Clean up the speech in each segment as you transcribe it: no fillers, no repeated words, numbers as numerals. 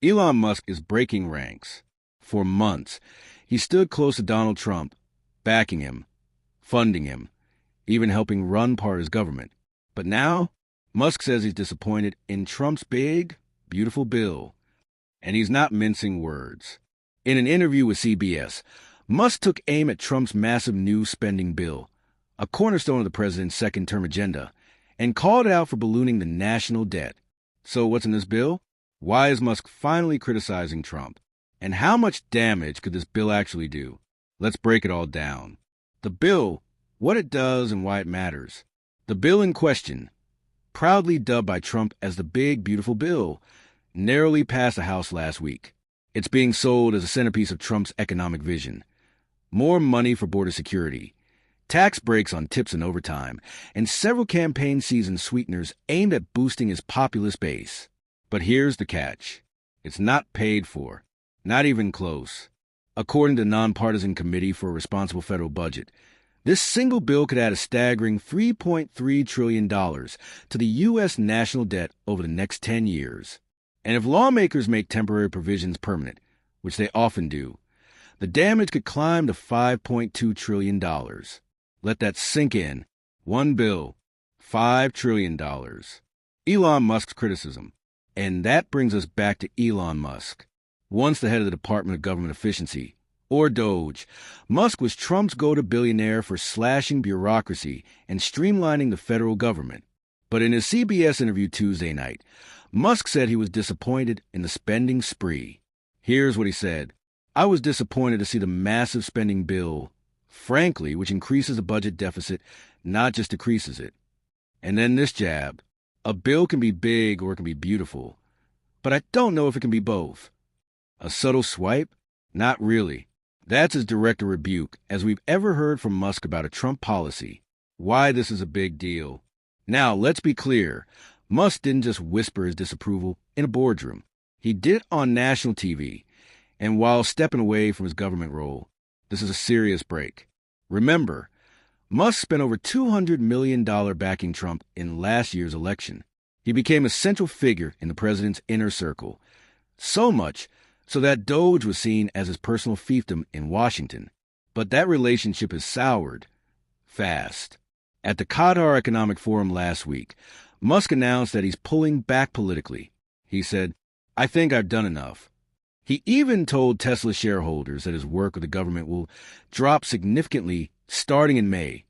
Elon Musk is breaking ranks. For months, he stood close to Donald Trump, backing him, funding him, even helping run part of his government. But now, Musk says he's disappointed in Trump's big, beautiful bill. And he's not mincing words. In an interview with CBS, Musk took aim at Trump's massive new spending bill, a cornerstone of the president's second-term agenda, and called it out for ballooning the national debt. So what's in this bill? Why is Musk finally criticizing Trump? And how much damage could this bill actually do? Let's break it all down. The bill, what it does and why it matters. The bill in question, proudly dubbed by Trump as the Big Beautiful Bill, narrowly passed the House last week. It's being sold as a centerpiece of Trump's economic vision. More money for border security, tax breaks on tips and overtime, and several campaign season sweeteners aimed at boosting his populist base. But here's the catch. It's not paid for. Not even close. According to the Nonpartisan Committee for a Responsible Federal Budget, this single bill could add a staggering $3.3 trillion to the U.S. national debt over the next 10 years. And if lawmakers make temporary provisions permanent, which they often do, the damage could climb to $5.2 trillion. Let that sink in. One bill, $5 trillion. Elon Musk's criticism. And that brings us back to Elon Musk. Once the head of the Department of Government Efficiency, or DOGE, Musk was Trump's go-to billionaire for slashing bureaucracy and streamlining the federal government. But in his CBS interview Tuesday night, Musk said he was disappointed in the spending spree. Here's what he said. I was disappointed to see the massive spending bill, frankly, which increases the budget deficit, not just decreases it. And then this jab. A bill can be big or it can be beautiful, but I don't know if it can be both. A subtle swipe? Not really. That's as direct a rebuke as we've ever heard from Musk about a Trump policy. Why this is a big deal. Now, let's be clear. Musk didn't just whisper his disapproval in a boardroom. He did it on national TV. And while stepping away from his government role, this is a serious break. Remember, Musk spent over $200 million backing Trump in last year's election. He became a central figure in the president's inner circle. So much so that DOGE was seen as his personal fiefdom in Washington. But that relationship has soured fast. At the Qatar Economic Forum last week, Musk announced that he's pulling back politically. He said, I think I've done enough. He even told Tesla shareholders that his work with the government will drop significantly starting in May,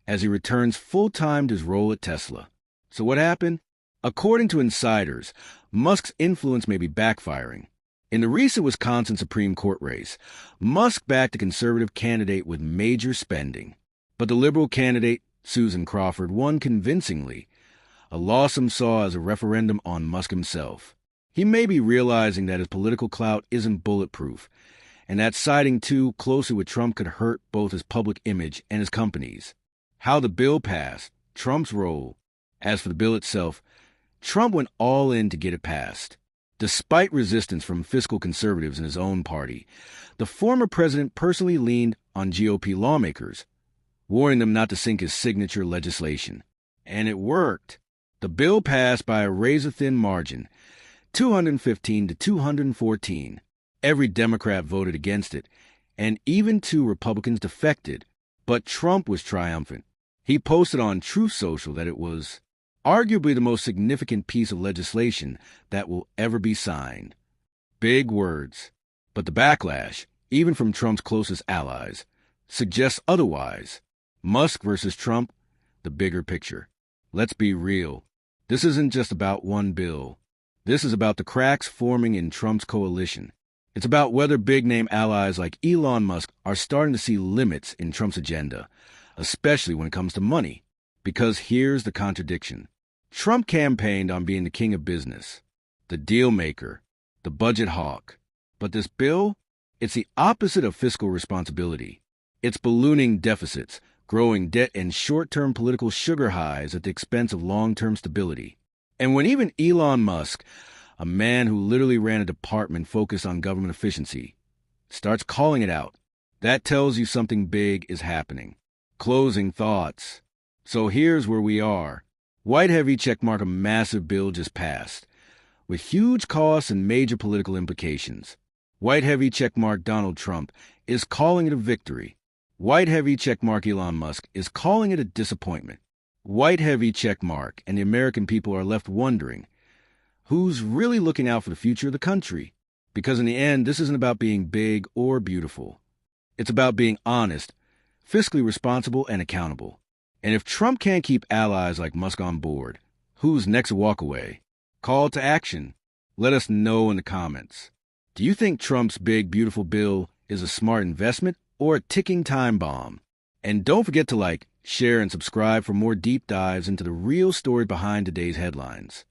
as he returns full-time to his role at Tesla. So what happened? According to insiders, Musk's influence may be backfiring. In the recent Wisconsin Supreme Court race, Musk backed a conservative candidate with major spending. But the liberal candidate, Susan Crawford, won convincingly, a loss some saw as a referendum on Musk himself. He may be realizing that his political clout isn't bulletproof, and that siding too closely with Trump could hurt both his public image and his company's. How the bill passed, Trump's role. As for the bill itself, Trump went all in to get it passed. Despite resistance from fiscal conservatives in his own party, the former president personally leaned on GOP lawmakers, warning them not to sink his signature legislation. And it worked. The bill passed by a razor-thin margin, 215 to 214. Every Democrat voted against it, and even 2 Republicans defected. But Trump was triumphant. He posted on Truth Social that it was arguably the most significant piece of legislation that will ever be signed. Big words. But the backlash, even from Trump's closest allies, suggests otherwise. Musk versus Trump, the bigger picture. Let's be real. This isn't just about one bill. This is about the cracks forming in Trump's coalition. It's about whether big-name allies like Elon Musk are starting to see limits in Trump's agenda, especially when it comes to money. Because here's the contradiction. Trump campaigned on being the king of business, the deal maker, the budget hawk. But this bill, it's the opposite of fiscal responsibility. It's ballooning deficits, growing debt, and short-term political sugar highs at the expense of long-term stability. And when even Elon Musk, a man who literally ran a department focused on government efficiency, starts calling it out, that tells you something big is happening. Closing thoughts. So here's where we are. White heavy checkmark, a massive bill just passed. with huge costs and major political implications. White heavy checkmark Donald Trump is calling it a victory. White heavy checkmark Elon Musk is calling it a disappointment. White heavy checkmark, and the American people are left wondering, who's really looking out for the future of the country? Because in the end, this isn't about being big or beautiful. It's about being honest, fiscally responsible, and accountable. And if Trump can't keep allies like Musk on board, who's next to walk away? Call to action. Let us know in the comments. Do you think Trump's big, beautiful bill is a smart investment or a ticking time bomb? And don't forget to like, share, and subscribe for more deep dives into the real story behind today's headlines.